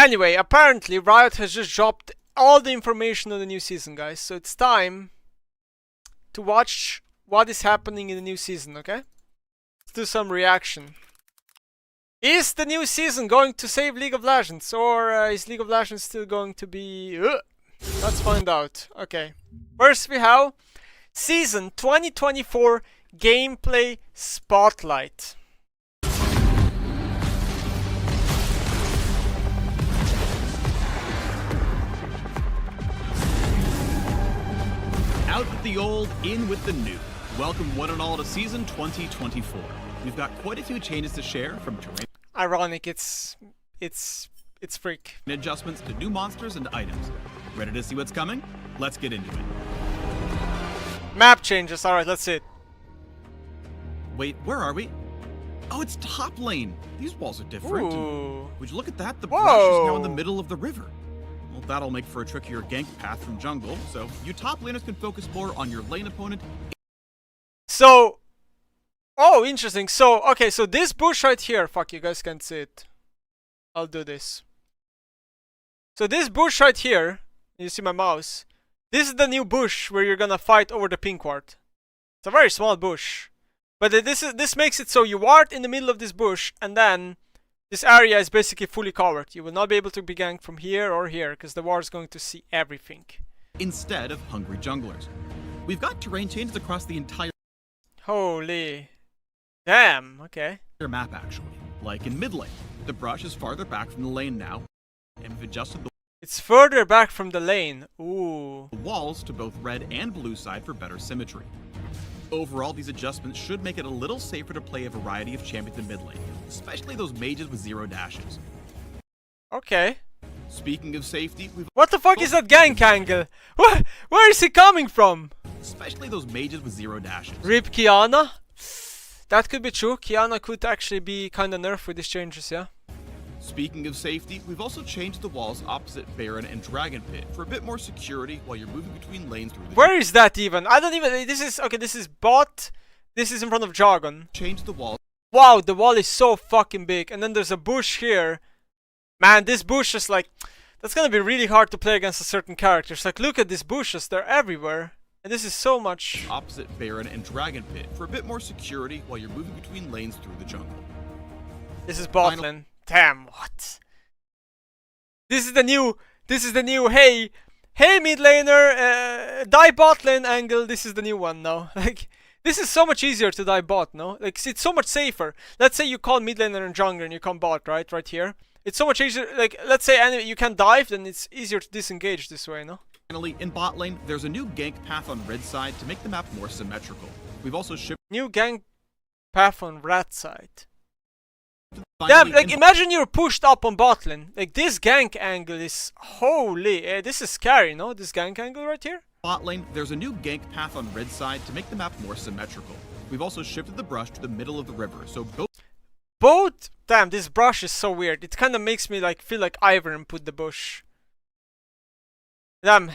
Anyway, apparently Riot has just dropped all the information on the new season, guys. So it's time to watch what is happening in the new season, okay? Let's do some reaction. Is the new season going to save League of Legends, or is League of Legends still going to be... Let's find out. Okay. First we have Season 2024 Gameplay Spotlight. Out with the old, in with the new. Welcome one and all to Season 2024. We've got quite a few changes to share, from terrain Ironic, it's freak. adjustments to new monsters and items. Ready to see what's coming? Let's get into it. Map changes, alright, let's see it. Wait, where are we? Oh, it's top lane. These walls are different. Ooh. Would you look at that? The brush is now in the middle of the river. Well, that'll make for a trickier gank path from jungle, so you top laners can focus more on your lane opponent. So, oh, interesting. So, okay, so this bush right here, fuck, you guys can't see it. I'll do this. So this bush right here, you see my mouse, this is the new bush where you're gonna fight over the pink ward. It's a very small bush. But this makes it so you ward in the middle of this bush, and then this area is basically fully covered. You will not be able to be ganked from here or here, because the ward is going to see everything. Instead of hungry junglers. We've got terrain changes across the entire Holy. Damn, okay. map, actually. Like in mid lane, the brush is farther back from the lane now, and we've adjusted the It's further back from the lane. Ooh. walls to both red and blue side for better symmetry. Overall, these adjustments should make it a little safer to play a variety of champions in mid lane, especially those mages with 0 dashes. Okay. Speaking of safety, we've What the fuck is that gank angle? Where is he coming from? especially those mages with 0 dashes. Rip Kiana? That could be true. Kiana could actually be kinda nerfed with these changes, yeah? Speaking of safety, we've also changed the walls opposite Baron and Dragon Pit for a bit more security while you're moving between lanes through the Where is that even? I don't even... This is... Okay, this is bot. This is in front of Jargon. Change the walls Wow, the wall is so fucking big. And then there's a bush here. Man, this bush is like... That's gonna be really hard to play against a certain characters. Like, look at these bushes. They're everywhere. And this is so much... opposite Baron and Dragon Pit for a bit more security while you're moving between lanes through the jungle. This is bot lane. Damn, what? This is the new, hey mid laner, die bot lane angle. This is the new one now. Like, this is so much easier to die bot, no? Like, it's so much safer. Let's say you call mid laner and jungler and you come bot, right? Right here. It's so much easier, like, let's say you can dive, then it's easier to disengage this way, no? Finally, in bot lane, there's a new gank path on red side to make the map more symmetrical. We've also shipped New gank path on rat side. Damn, like, imagine you're pushed up on bot lane. Like, this gank angle is... Holy, this is scary, no? This gank angle right here? bot lane, there's a new gank path on red side to make the map more symmetrical. We've also shifted the brush to the middle of the river, so Both? Damn, this brush is so weird. It kind of makes me like feel like Ivern put the bush. Damn.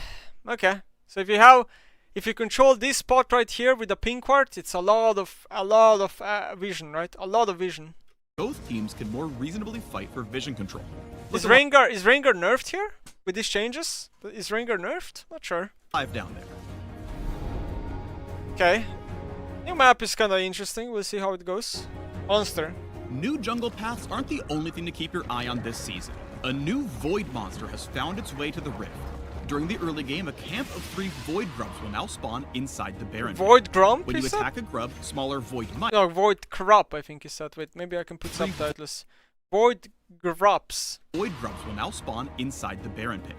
Okay. So if you control this spot right here with the pink ward, it's a lot of vision, right? A lot of vision. both teams can more reasonably fight for vision control. Is Rengar nerfed here with these changes? Is Rengar nerfed? Not sure. 5 down there. Okay. New map is kind of interesting. We'll see how it goes. Monster. New jungle paths aren't the only thing to keep your eye on this season. A new void monster has found its way to the rift. During the early game, a camp of 3 void grubs will now spawn inside the Baron. Void grump? When you attack a grub, smaller void might. No, void corrupt, I think is that. Wait, maybe I can put subtitles. Void grubs. Void grubs will now spawn inside the Baron pit.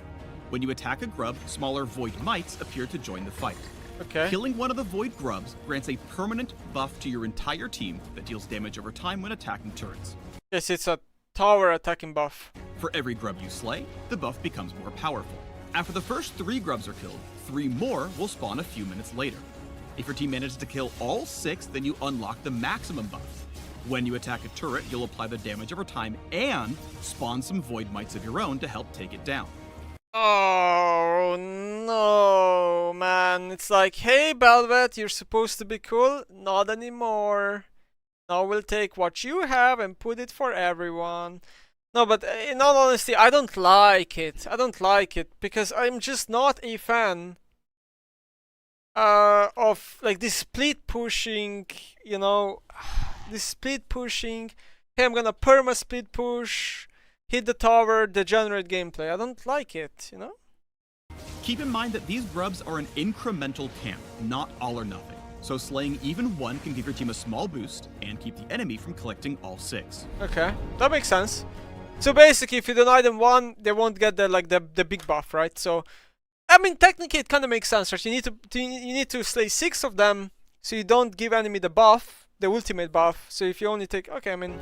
When you attack a grub, smaller void mites appear to join the fight. Okay. Killing one of the void grubs grants a permanent buff to your entire team that deals damage over time when attacking turrets. Yes, it's a tower attacking buff. For every grub you slay, the buff becomes more powerful. After the first 3 grubs are killed, 3 more will spawn a few minutes later. If your team manages to kill all 6, then you unlock the maximum buff. When you attack a turret, you'll apply the damage over time and spawn some void mites of your own to help take it down. Oh no, man. It's like, hey Belvet, you're supposed to be cool. Not anymore. Now we'll take what you have and put it for everyone. No, but in all honesty, I don't like it. I don't like it because I'm just not a fan of like this split pushing, you know, this split pushing. Hey, I'm gonna perma split push, hit the tower, degenerate gameplay. I don't like it, you know? Keep in mind that these grubs are an incremental camp, not all or nothing. So slaying even one can give your team a small boost and keep the enemy from collecting all 6. Okay, that makes sense. So basically, if you deny them one, they won't get the big buff, right? So, I mean, technically, it kind of makes sense, right? You need to slay 6 of them, so you don't give enemy the buff, the ultimate buff. So if you only take, okay, I mean,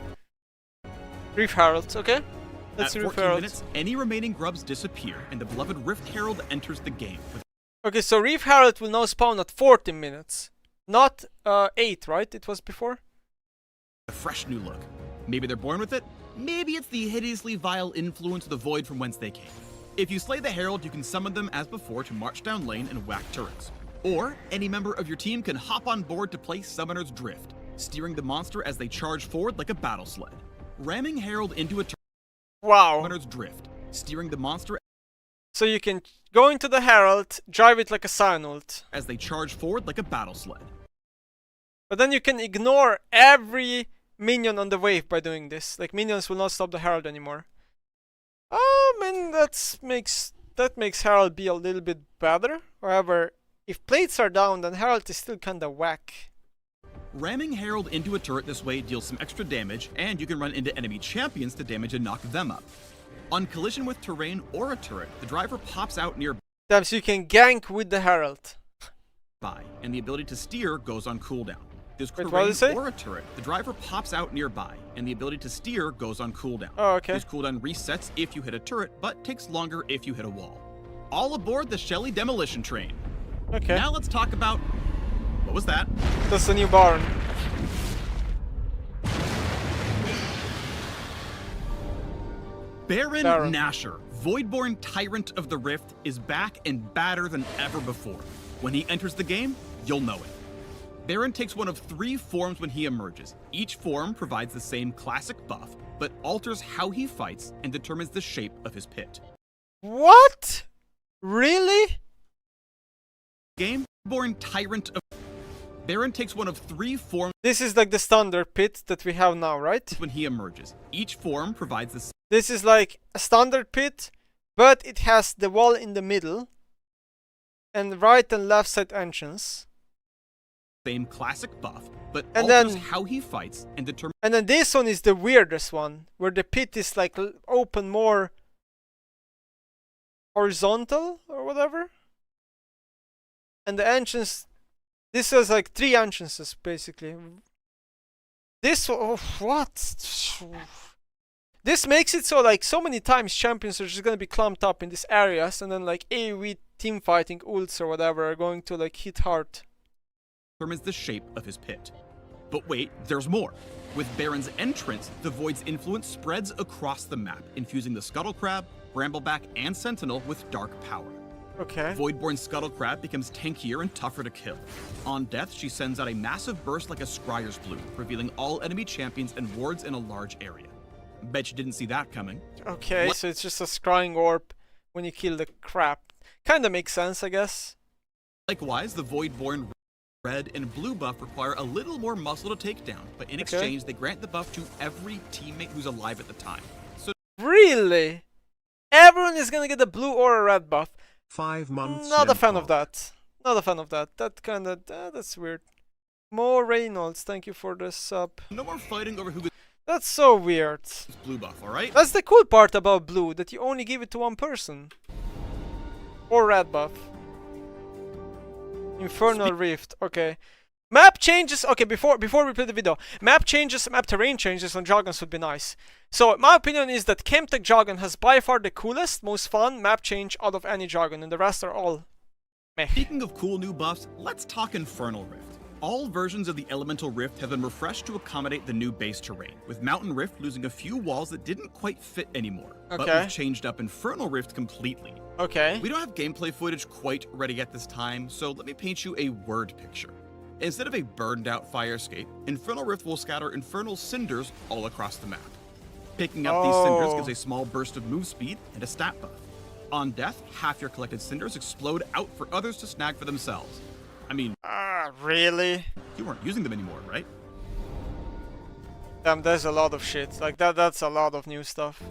Reef Herald, okay? Let's At Reef 14 Herald. minutes, any remaining grubs disappear, and the beloved Rift Herald enters the game with Okay, so Reef Herald will now spawn at 14 minutes, not 8, right? It was before. a fresh new look. Maybe they're born with it. Maybe it's the hideously vile influence of the void from whence they came. If you slay the Herald, you can summon them as before to march down lane and whack turrets. Or, any member of your team can hop on board to play Summoner's Drift, steering the monster as they charge forward like a battle sled. Ramming Herald into a turret, Wow. Summoner's Drift, steering the monster So you can go into the Herald, drive it like a Scion ult. as they charge forward like a battle sled. But then you can ignore every minion on the wave by doing this. Like, minions will not stop the Herald anymore. I mean, that makes Herald be a little bit better. However, if plates are down, then Herald is still kinda whack. Ramming Herald into a turret this way deals some extra damage, and you can run into enemy champions to damage and knock them up. On collision with terrain or a turret, the driver pops out nearby, Damn, so you can gank with the Herald. and the ability to steer goes on cooldown. There's Wait, what did it say? terrain or a turret, the driver pops out nearby, and the ability to steer goes on cooldown. Oh, okay. This cooldown resets if you hit a turret, but takes longer if you hit a wall. All aboard the Shelly Demolition Train. Okay. Now let's talk about... What was that? That's the new Baron. Baron Baron. Nashor, Voidborn Tyrant of the Rift, is back and badder than ever before. When he enters the game, you'll know it. Baron takes one of 3 forms when he emerges. Each form provides the same classic buff, but alters how he fights and determines the shape of his pit. What? Really? Game Born Tyrant of Baron takes one of 3 forms This is like the standard pit that we have now, right? when he emerges. Each form provides the This is like a standard pit, but it has the wall in the middle, and right and left side entrance. same classic buff, but And alters then- how he fights and determines And then this one is the weirdest one, where the pit is like open more horizontal or whatever. And the entrance, this has like 3 entrances basically. This, oh, what? This makes it so like so many times champions are just gonna be clumped up in these areas, and then like AoE team fighting ults or whatever are going to like hit hard. the shape of his pit. But wait, there's more. With Baron's entrance, the Void's influence spreads across the map, infusing the Scuttle Crab, Brambleback, and Sentinel with dark power. Okay. Voidborn Scuttle Crab becomes tankier and tougher to kill. On death, she sends out a massive burst like a Scryer's Bloom, revealing all enemy champions and wards in a large area. Bet you didn't see that coming. Okay, so it's just a scrying orb when you kill the crap. Kinda makes sense, I guess. Likewise, the Voidborn red and blue buff require a little more muscle to take down, but in exchange, they grant the buff to every teammate who's alive at the time. So Really? Everyone is gonna get a blue or a red buff. 5 months. Not a fan of Lempock. that. Not a fan of that. That kinda, that's weird. More Reynolds, thank you for the sub. no more fighting over who gets That's so weird. blue buff, alright? That's the cool part about blue, that you only give it to one person. Or red buff. Infernal Rift, okay. Map changes, okay, before we play the video. Map changes, map terrain changes on Joggons would be nice. So, my opinion is that Chemtech Joggon has by far the coolest, most fun map change out of any Joggon, and the rest are all meh. Speaking of cool new buffs, let's talk Infernal Rift. All versions of the Elemental Rift have been refreshed to accommodate the new base terrain, with Mountain Rift losing a few walls that didn't quite fit anymore. But Okay. we've changed up Infernal Rift completely. Okay. We don't have gameplay footage quite ready at this time, so let me paint you a word picture. Instead of a burned out fire escape, Infernal Rift will scatter infernal cinders all across the map. Picking up these cinders gives a small burst of move speed and a stat buff. On death, half your collected cinders explode out for others to snag for themselves. I mean, really? You weren't using them anymore, right? Damn, there's a lot of shit. Like that's a lot of new stuff.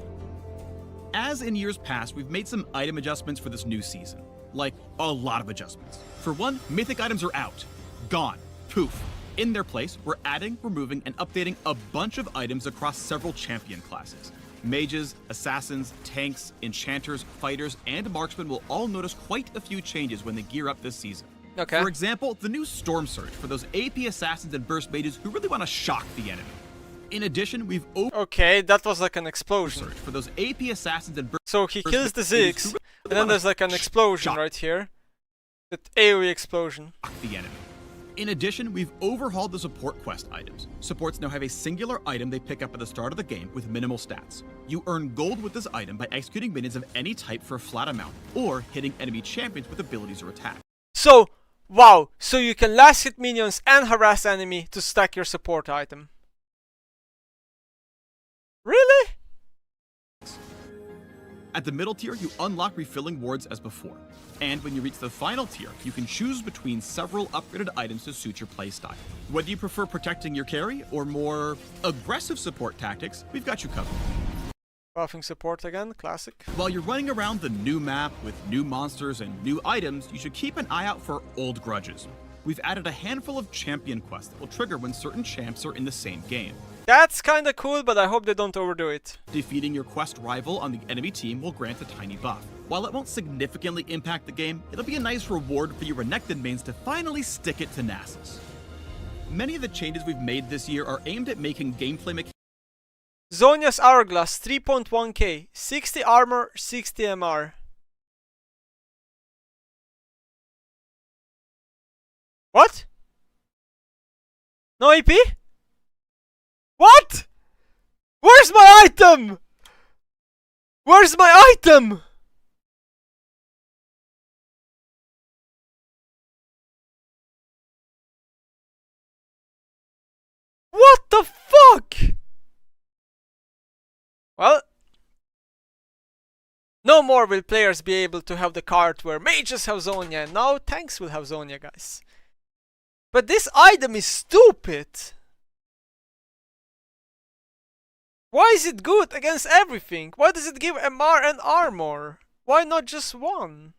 As in years past, we've made some item adjustments for this new season. Like, a lot of adjustments. For one, mythic items are out. Gone. Poof. In their place, we're adding, removing, and updating a bunch of items across several champion classes. Mages, assassins, tanks, enchanters, fighters, and marksmen will all notice quite a few changes when they gear up this season. Okay. For example, the new Storm Surge for those AP assassins and burst mages who really want to shock the enemy. In addition, we've okay, that was like an explosion. For those AP assassins and so he kills the Ziggs, and then there's like an explosion right here. That AoE explosion. The enemy. In addition, we've overhauled the support quest items. Supports now have a singular item they pick up at the start of the game with minimal stats. You earn gold with this item by executing minions of any type for a flat amount, or hitting enemy champions with abilities or attacks. So, wow, so you can last hit minions and harass enemy to stack your support item. Really? At the middle tier, you unlock refilling wards as before. And when you reach the final tier, you can choose between several upgraded items to suit your playstyle. Whether you prefer protecting your carry or more aggressive support tactics, we've got you covered. Buffing support again, classic. While you're running around the new map with new monsters and new items, you should keep an eye out for old grudges. We've added a handful of champion quests that will trigger when certain champs are in the same game. That's kinda cool, but I hope they don't overdo it. Defeating your quest rival on the enemy team will grant a tiny buff. While it won't significantly impact the game, it'll be a nice reward for your Renekton mains to finally stick it to Nemesis. Many of the changes we've made this year are aimed at making gameplay mechanics. Zhonya's Hourglass, 3.1k, 60 armor, 60 MR. What? No AP? What? Where's my item? Where's my item? What the fuck? Well, no more will players be able to have the card where mages have Zhonya, and now tanks will have Zhonya, guys. But this item is stupid. Why is it good against everything? Why does it give MR and armor? Why not just one?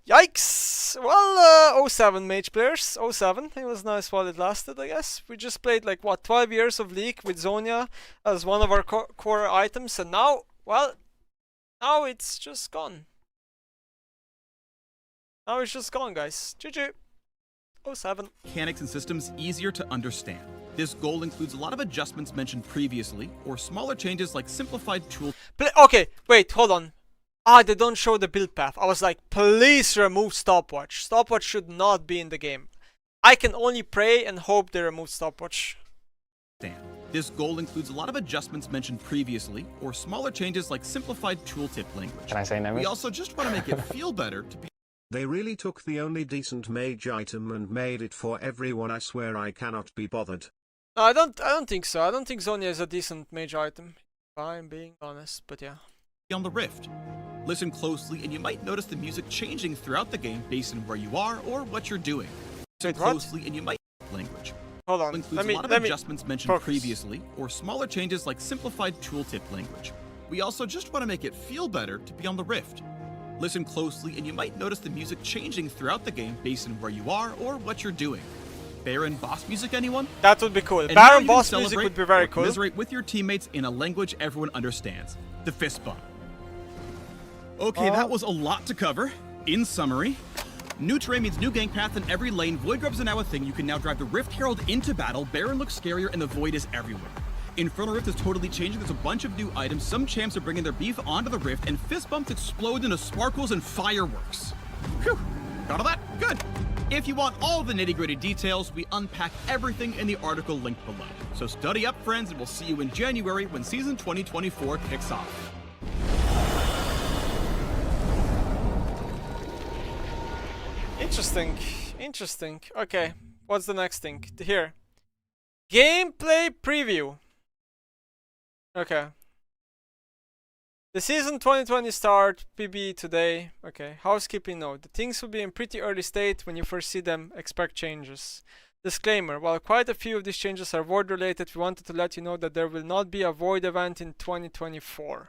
Yikes! Well, 07 mage players. 07. It was nice while it lasted, I guess. We just played like, what, 12 years of League with Zhonya as one of our core items, and now, well, now it's just gone. Now it's just gone, guys. GG. 07. Mechanics and systems easier to understand. This goal includes a lot of adjustments mentioned previously, or smaller changes like simplified tool. Okay, wait, hold on. They don't show the build path. I was like, please remove stopwatch. Stopwatch should not be in the game. I can only pray and hope they remove stopwatch. This goal includes a lot of adjustments mentioned previously, or smaller changes like simplified tooltip language. Can I say Nemesis? We also just want to make it feel better to be. They really took the only decent mage item and made it for everyone. I swear I cannot be bothered. No, I don't think so. I don't think Zhonya is a decent mage item, if I'm being honest, but yeah. On the Rift. Listen closely and you might notice the music changing throughout the game based on where you are or what you're doing. Listen closely and you might language. Hold on. Includes a lot of adjustments mentioned previously, or smaller changes like simplified tooltip language. We also just want to make it feel better to be on the Rift. Listen closely and you might notice the music changing throughout the game based on where you are or what you're doing. Baron boss music, anyone? That would be cool. And Baron boss music would be very cool. Commiserate with your teammates in a language everyone understands. The fist bump. Okay, that was a lot to cover. In summary, new terrain means new gank path in every lane. Void grubs are now a thing. You can now drive the Rift Herald into battle. Baron looks scarier and the Void is everywhere. Infernal Rift is totally changing. There's a bunch of new items. Some champs are bringing their beef onto the Rift, and fist bumps explode into sparkles and fireworks. Whew, got all that? Good. If you want all the nitty-gritty details, we unpack everything in the article linked below. So study up, friends, and we'll see you in January when Season 2024 kicks off. Interesting. Interesting. Okay. What's the next thing? Here. Gameplay preview. Okay. The season 2020 start, PB today. Okay. Housekeeping note. The things will be in pretty early state. When you first see them, expect changes. Disclaimer. While quite a few of these changes are Void related, we wanted to let you know that there will not be a Void event in 2024.